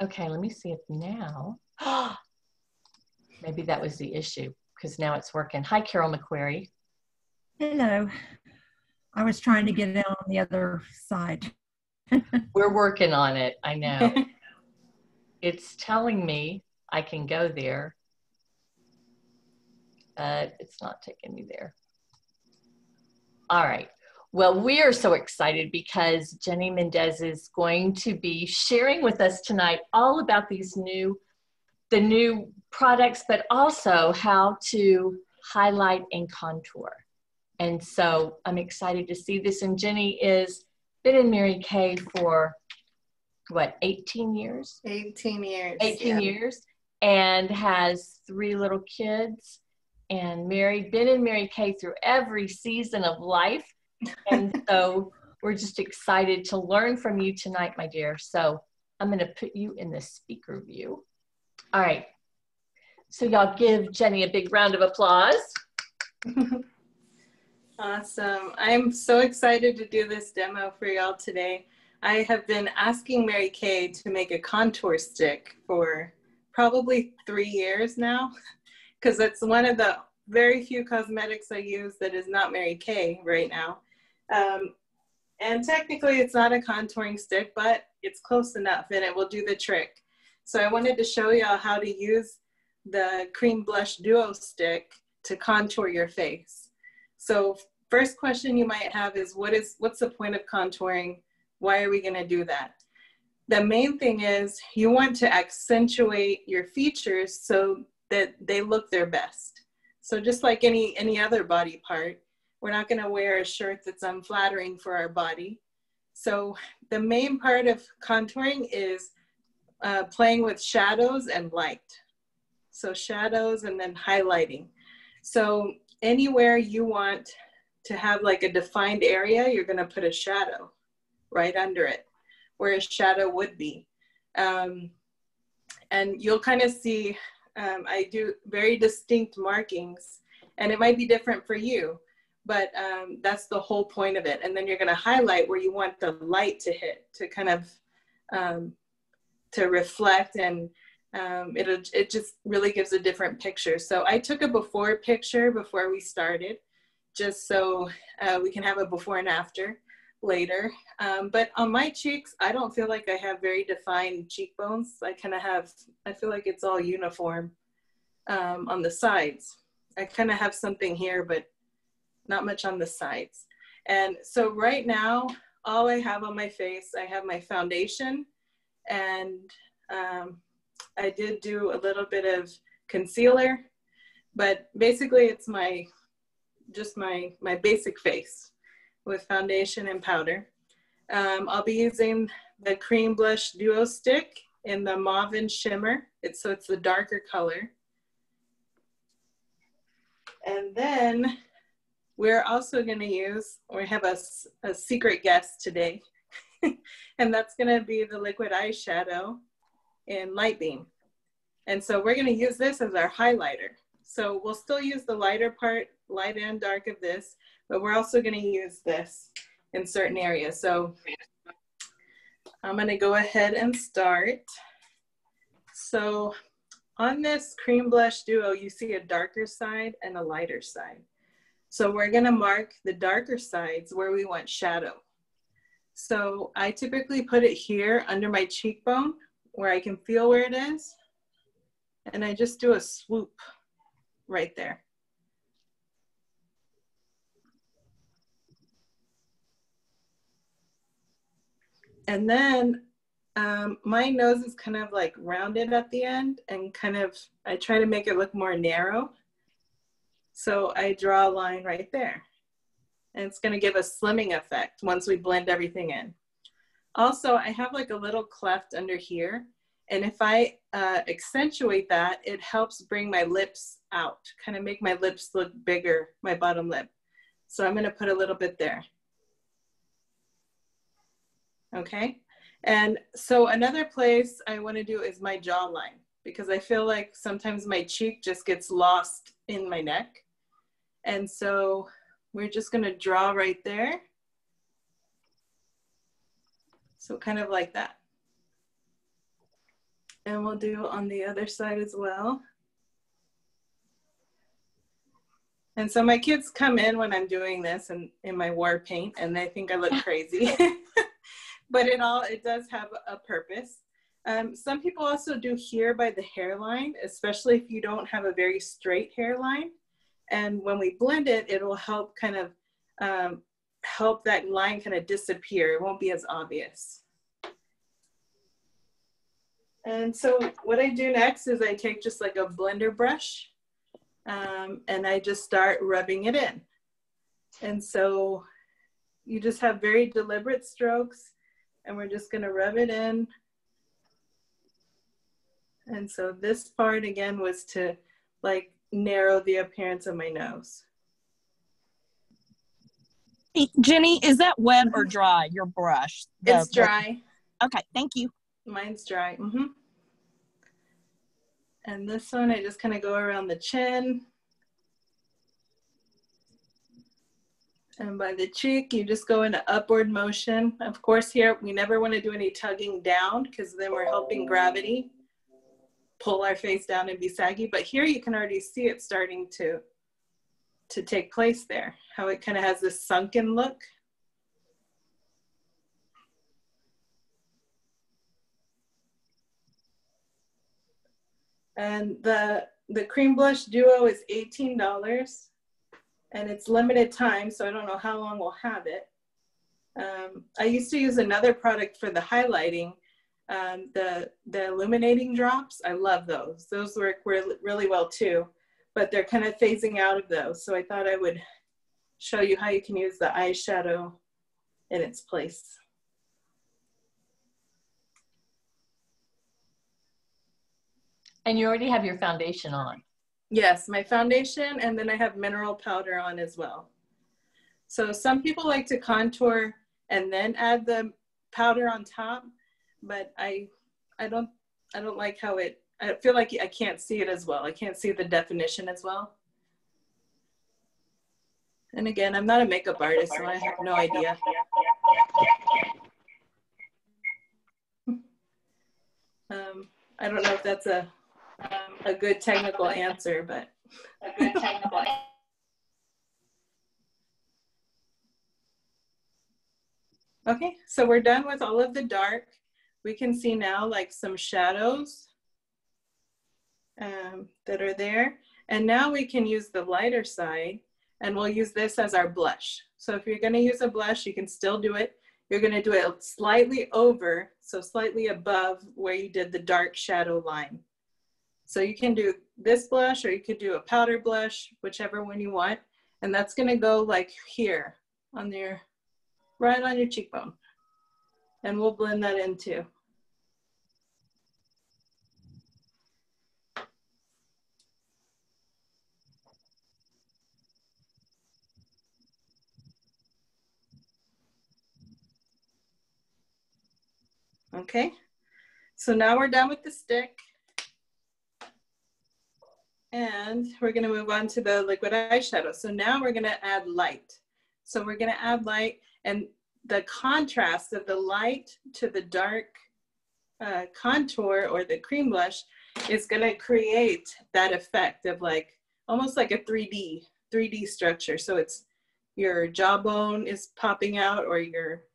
Okay, let me see if now, maybe that was the issue because now it's working. Hi, Carol McQuarrie. Hello. I was trying to get it on the other side. We're working on it. I know. It's telling me I can go there. It's not taking me there. All right. Well, we are so excited because Jenny Mendez is going to be sharing with us tonight all about the new products, but also how to highlight and contour. And so I'm excited to see this. And Jenny is been in Mary Kay for what, 18 years? 18 years. 18 years, and has 3 little kids, and been in Mary Kay through every season of life. And so we're just excited to learn from you tonight, my dear. So I'm going to put you in the speaker view. All right. So y'all give Jenny a big round of applause. Awesome. I'm so excited to do this demo for y'all today. I have been asking Mary Kay to make a contour stick for probably 3 years now, because it's one of the very few cosmetics I use that is not Mary Kay right now. And technically it's not a contouring stick, but it's close enough and it will do the trick. So I wanted to show y'all how to use the Cream Blush Duo Stick to contour your face. So first question you might have is, what's the point of contouring? Why are we gonna do that? The main thing is you want to accentuate your features so that they look their best. So just like any other body part, we're not gonna wear a shirt that's unflattering for our body. So the main part of contouring is playing with shadows and light. So shadows and then highlighting. So anywhere you want to have like a defined area, you're gonna put a shadow right under it, where a shadow would be. And you'll kind of see, I do very distinct markings, and it might be different for you, but that's the whole point of it. And then you're gonna highlight where you want the light to hit, to kind of, to reflect, and it just really gives a different picture. So I took a before picture before we started, just so we can have a before and after later. But on my cheeks, I don't feel like I have very defined cheekbones. I feel like it's all uniform on the sides. I kind of have something here, but not much on the sides. And so right now, all I have on my face, I have my foundation, and I did do a little bit of concealer, but basically it's just my basic face with foundation and powder. I'll be using the Cream Blush Duo Stick in the Mauve and Shimmer. So it's the darker color. And then we're also gonna we have a secret guest today, and that's gonna be the liquid eyeshadow in Light Beam. And so we're gonna use this as our highlighter. So we'll still use the lighter part, light and dark of this, but we're also gonna use this in certain areas. So I'm gonna go ahead and start. So on this Cream Blush Duo, you see a darker side and a lighter side. So we're gonna mark the darker sides where we want shadow. So I typically put it here under my cheekbone where I can feel where it is. And I just do a swoop right there. And then my nose is kind of like rounded at the end, and I try to make it look more narrow. So I draw a line right there. And it's gonna give a slimming effect once we blend everything in. Also, I have like a little cleft under here. And if I accentuate that, it helps bring my lips out, kind of make my lips look bigger, my bottom lip. So I'm gonna put a little bit there. Okay, and so another place I wanna do is my jawline, because I feel like sometimes my cheek just gets lost in my neck. And so we're just gonna draw right there. So kind of like that. And we'll do on the other side as well. And so my kids come in when I'm doing this and in my war paint, and they think I look crazy. But it does have a purpose. Some people also do here by the hairline, especially if you don't have a very straight hairline. And when we blend it, it will help kind of help that line kind of disappear. It won't be as obvious. And so what I do next is I take just like a blender brush and I just start rubbing it in. And so you just have very deliberate strokes, and we're just gonna rub it in. And so this part again was to like narrow the appearance of my nose. Hey, Jenny, is that wet or dry, your brush? It's dry. Okay, thank you. Mine's dry. And this one, I just kind of go around the chin. And by the cheek, you just go into upward motion. Of course, here, we never want to do any tugging down because then we're helping gravity pull our face down and be saggy. But here you can already see it starting to take place there, how it kind of has this sunken look. And the Cream Blush Duo is $18, and it's limited time, so I don't know how long we'll have it. I used to use another product for the highlighting, the illuminating drops. I love those. Those work really well too, but they're kind of phasing out of those. So I thought I would show you how you can use the eyeshadow in its place. And you already have your foundation on. Yes, my foundation, and then I have mineral powder on as well. So some people like to contour and then add the powder on top, but I don't like how I feel like I can't see it as well. I can't see the definition as well. And again, I'm not a makeup artist, so I have no idea. I don't know if that's a good technical answer, but a good technical answer. Okay, so we're done with all of the dark. We can see now like some shadows that are there. And now we can use the lighter side, and we'll use this as our blush. So if you're gonna use a blush, you can still do it. You're gonna do it slightly over, so slightly above where you did the dark shadow line. So you can do this blush, or you could do a powder blush, whichever one you want. And that's gonna go like here on your, right on your cheekbone. And we'll blend that in too. Okay, so now we're done with the stick. And we're gonna move on to the liquid eyeshadow. So now we're gonna add light. So we're gonna add light, and the contrast of the light to the dark contour or the cream blush is gonna create that effect of like, almost like a 3D structure. So it's your jawbone is popping out, or your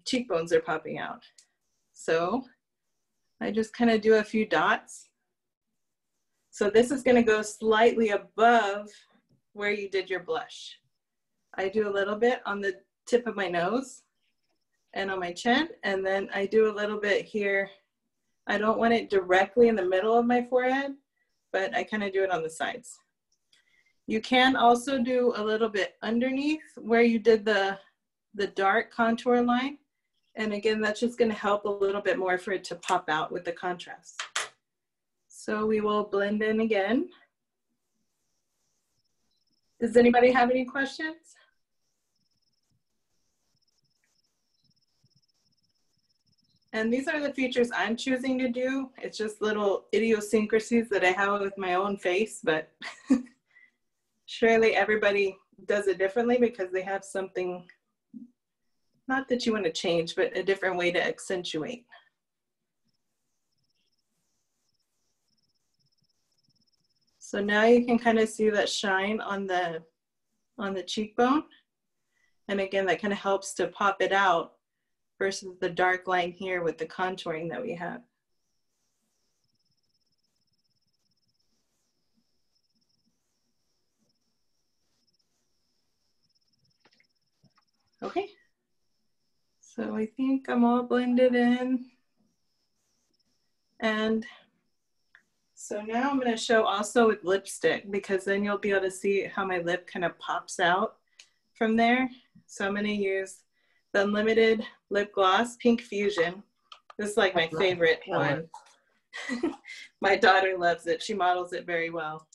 cheekbones are popping out. So I just kind of do a few dots. So this is gonna go slightly above where you did your blush. I do a little bit on the tip of my nose and on my chin, and then I do a little bit here. I don't want it directly in the middle of my forehead, but I kind of do it on the sides. You can also do a little bit underneath where you did the dark contour line. And again, that's just gonna help a little bit more for it to pop out with the contrast. So we will blend in again. Does anybody have any questions? And these are the features I'm choosing to do. It's just little idiosyncrasies that I have with my own face, but surely everybody does it differently because they have something, not that you want to change, but a different way to accentuate. So now you can kind of see that shine on the cheekbone. And again, that kind of helps to pop it out versus the dark line here with the contouring that we have. Okay, so I think I'm all blended in. And so now I'm going to show also with lipstick, because then you'll be able to see how my lip kind of pops out from there. So I'm going to use the Unlimited Lip Gloss Pink Fusion. This is like my favorite one. My daughter loves it. She models it very well.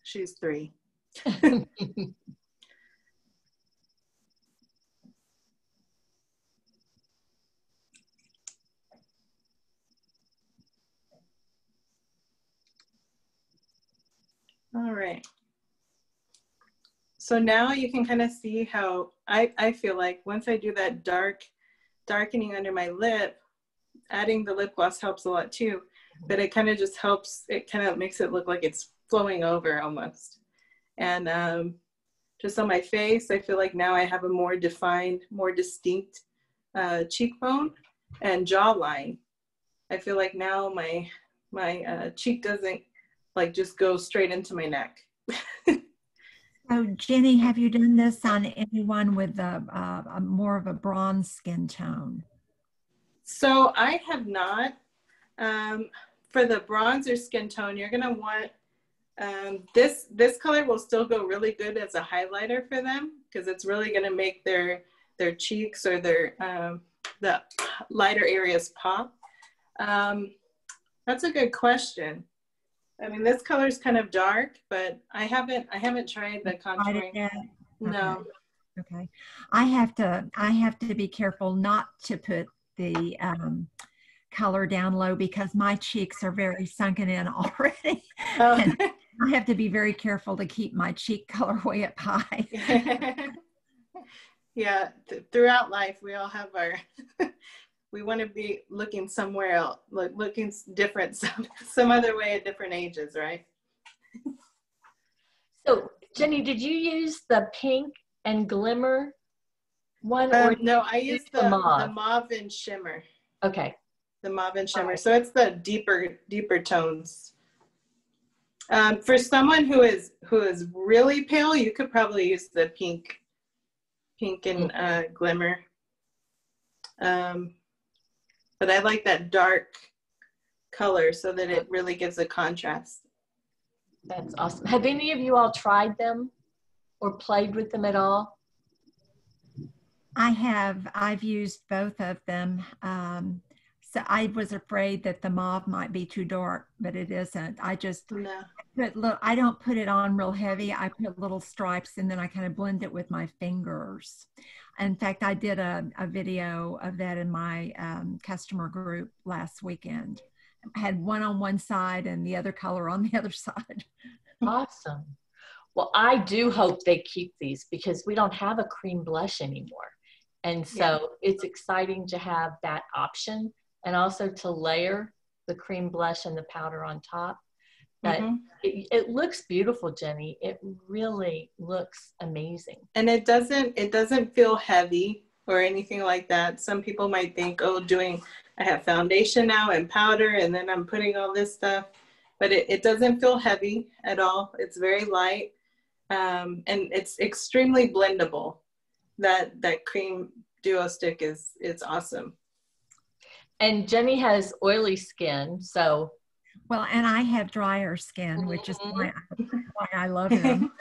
She's 3. All right. So now you can kind of see how I feel like once I do that darkening under my lip, adding the lip gloss helps a lot too, but it kind of just helps, it kind of makes it look like it's flowing over almost. And just on my face, I feel like now I have a more defined, more distinct cheekbone and jawline. I feel like now my cheek doesn't like just go straight into my neck. So Jenny, have you done this on anyone with a more of a bronze skin tone? So I have not. For the bronzer skin tone, you're gonna want, this color will still go really good as a highlighter for them, because it's really gonna make their cheeks or their the lighter areas pop. That's a good question. I mean, this color is kind of dark, but I haven't tried the contouring. No. Okay. I have to be careful not to put the color down low because my cheeks are very sunken in already. Oh. And I have to be very careful to keep my cheek color way up high. Yeah, throughout life, we all have our, we want to be looking somewhere else, looking different some other way at different ages, right? So Jenny, did you use the pink and glimmer one? Or no, I used the mauve and shimmer. Okay. The mauve and shimmer. So it's the deeper tones. For someone who is really pale, you could probably use the pink and glimmer. But I like that dark color so that it really gives a contrast. That's awesome. Have any of you all tried them or played with them at all? I have. I've used both of them. So I was afraid that the mauve might be too dark, but it isn't. I just I don't put it on real heavy. I put little stripes and then I kind of blend it with my fingers. In fact, I did a video of that in my customer group last weekend. I had one on one side and the other color on the other side. Awesome. Well, I do hope they keep these because we don't have a cream blush anymore. And so it's exciting to have that option and also to layer the cream blush and the powder on top. But it looks beautiful, Jenny. It really looks amazing. And it doesn't feel heavy or anything like that. Some people might think, oh, I have foundation now and powder and then I'm putting all this stuff. But it doesn't feel heavy at all. It's very light. And it's extremely blendable. That cream duo stick it's awesome. And Jenny has oily skin, so. Well, and I have drier skin, which is why I love them.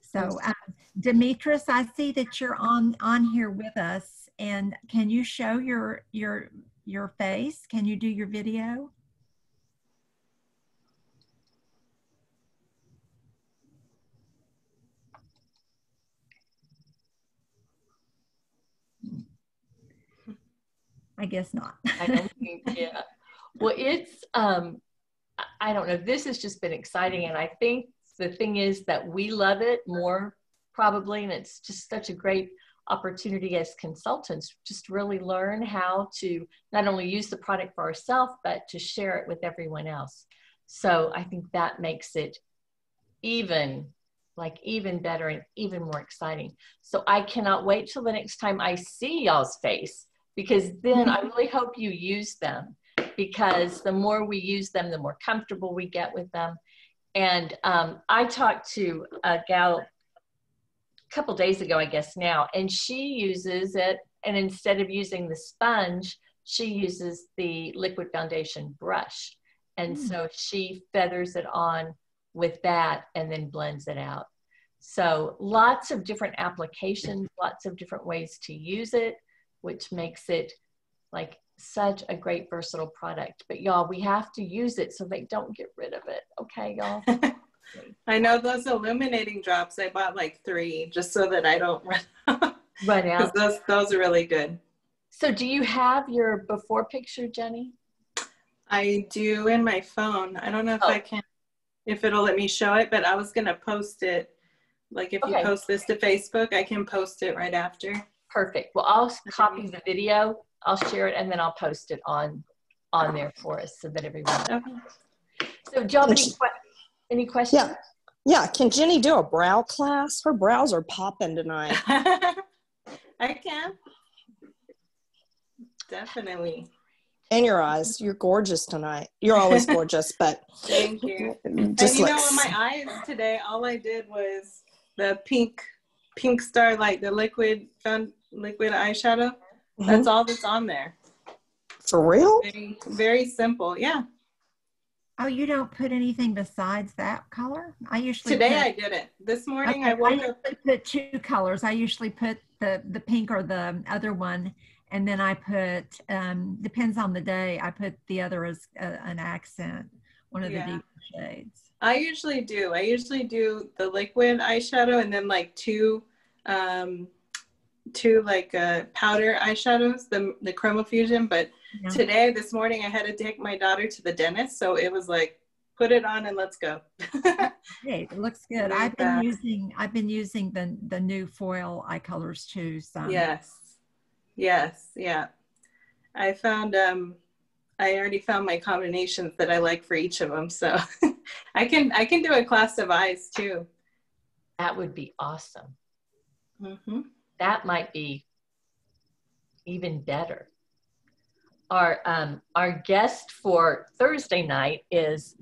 So, Demetris, I see that you're on here with us, and can you show your face? Can you do your video? I guess not. I don't think, yeah. Well, it's, I don't know, this has just been exciting. And I think the thing is that we love it more probably. And it's just such a great opportunity as consultants, just really learn how to not only use the product for ourselves, but to share it with everyone else. So I think that makes it even better and even more exciting. So I cannot wait till the next time I see y'all's face, because then I really hope you use them, because the more we use them, the more comfortable we get with them. And I talked to a gal a couple days ago, I guess now, and she uses it, and instead of using the sponge, she uses the liquid foundation brush. And so she feathers it on with that and then blends it out. So lots of different applications, lots of different ways to use it, which makes it like such a great versatile product. But y'all, we have to use it so they don't get rid of it. Okay, y'all? I know those illuminating drops, I bought like 3 just so that I don't run out. Those are really good. So do you have your before picture, Jenny? I do in my phone. I don't know if I can, if it'll let me show it, but I was going to post it. Like if you post this to Facebook, I can post it right after. Perfect. Well, I'll copy the video, I'll share it, and then I'll post it on there for us so that everyone knows. Okay. So do y'all have any questions? Yeah. Yeah. Can Jenny do a brow class? Her brows are popping tonight. I can. Definitely. And your eyes. You're gorgeous tonight. You're always gorgeous, but thank you. Just and you know, on my eyes today, all I did was the pink Starlight, the liquid eyeshadow. That's all that's on there. For real? Very, very simple. Yeah. Oh, you don't put anything besides that color? I usually I didn't. This morning I woke up. I put 2 colors. I usually put the pink or the other one, and then I put depends on the day. I put the other as an accent, one of the deeper shades. I usually do the liquid eyeshadow and then like two like powder eyeshadows, the Chroma Fusion. But this morning, I had to take my daughter to the dentist, so it was like, put it on and let's go. Hey, it looks good. I've been using the new foil eye colors too. So yes, yeah. I found I already found my combinations that I like for each of them, so I can do a class of eyes too. That would be awesome. Mm-hmm. That might be even better. Our guest for Thursday night is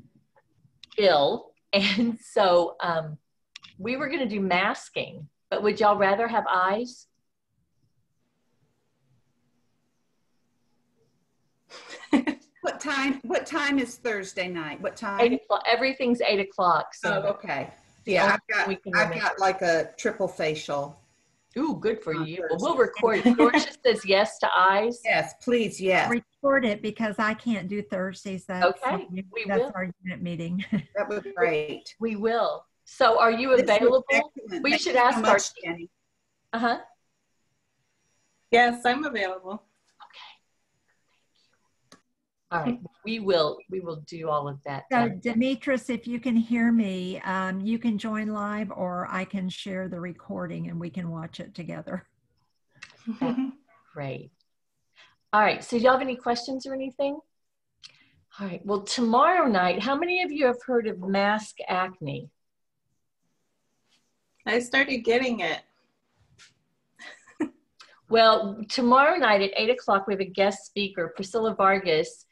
Bill, and so we were going to do masking, but would y'all rather have eyes? What time is Thursday night? What time? 8 o'clock. Everything's 8 o'clock. So okay. Yeah, I've got like a triple facial. Ooh, good for you. Well, we'll record it. Georgia says yes to eyes. Yes, please, yes. Record it because I can't do Thursdays. That's our unit meeting. That would be great. We will. So are you available? We should ask our Jenny. Uh-huh. Yes, I'm available. All right, we will do all of that. So Demetris, if you can hear me, you can join live, or I can share the recording and we can watch it together. Great. All right, so do you have any questions or anything? All right, well, tomorrow night, how many of you have heard of mask acne? I started getting it. Well, tomorrow night at 8 o'clock, we have a guest speaker, Priscilla Vargas,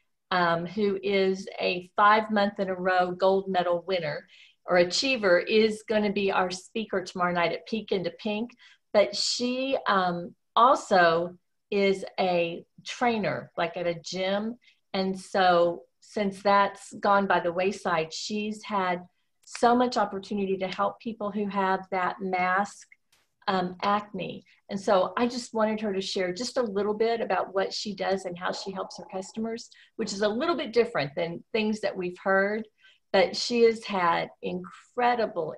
who is a 5-month-in-a-row gold medal winner or achiever, is going to be our speaker tomorrow night at Peek into Pink. But she also is a trainer, like at a gym. And so since that's gone by the wayside, she's had so much opportunity to help people who have that mask acne. And so I just wanted her to share just a little bit about what she does and how she helps her customers, which is a little bit different than things that we've heard, but she has had incredible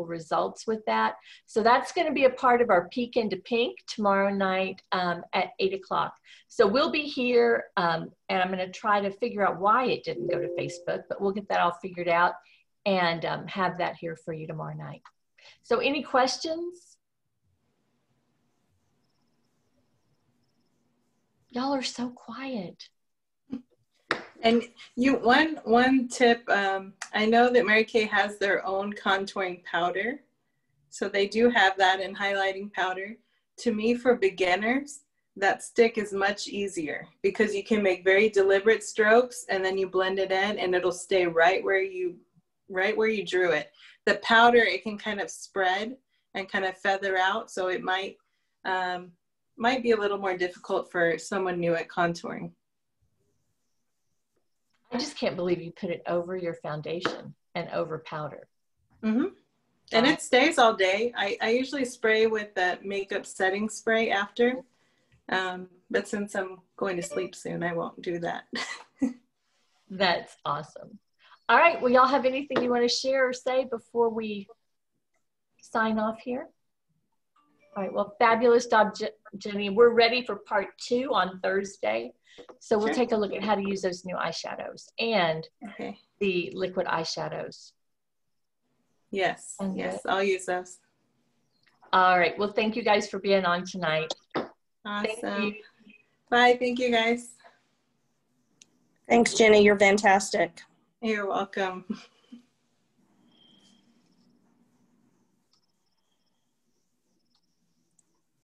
results with that. So that's going to be a part of our Peek into Pink tomorrow night at 8 o'clock. So we'll be here, and I'm going to try to figure out why it didn't go to Facebook, but we'll get that all figured out and have that here for you tomorrow night. So any questions? Y'all are so quiet. And one tip, I know that Mary Kay has their own contouring powder. So they do have that in highlighting powder. To me, for beginners, that stick is much easier because you can make very deliberate strokes and then you blend it in and it'll stay right where you drew it. The powder, it can kind of spread and kind of feather out. So it might be a little more difficult for someone new at contouring. I just can't believe you put it over your foundation and over powder. Mm-hmm. And it stays all day. I usually spray with the makeup setting spray after. But since I'm going to sleep soon, I won't do that. That's awesome. All right. Well, y'all have anything you want to share or say before we sign off here? All right. Well, fabulous job, Jenny. We're ready for part 2 on Thursday. So we'll take a look at how to use those new eyeshadows and the liquid eyeshadows. Yes. Yes. I'll use those. All right. Well, thank you guys for being on tonight. Awesome. Thank you. Bye. Thank you, guys. Thanks, Jenny. You're fantastic. You're welcome.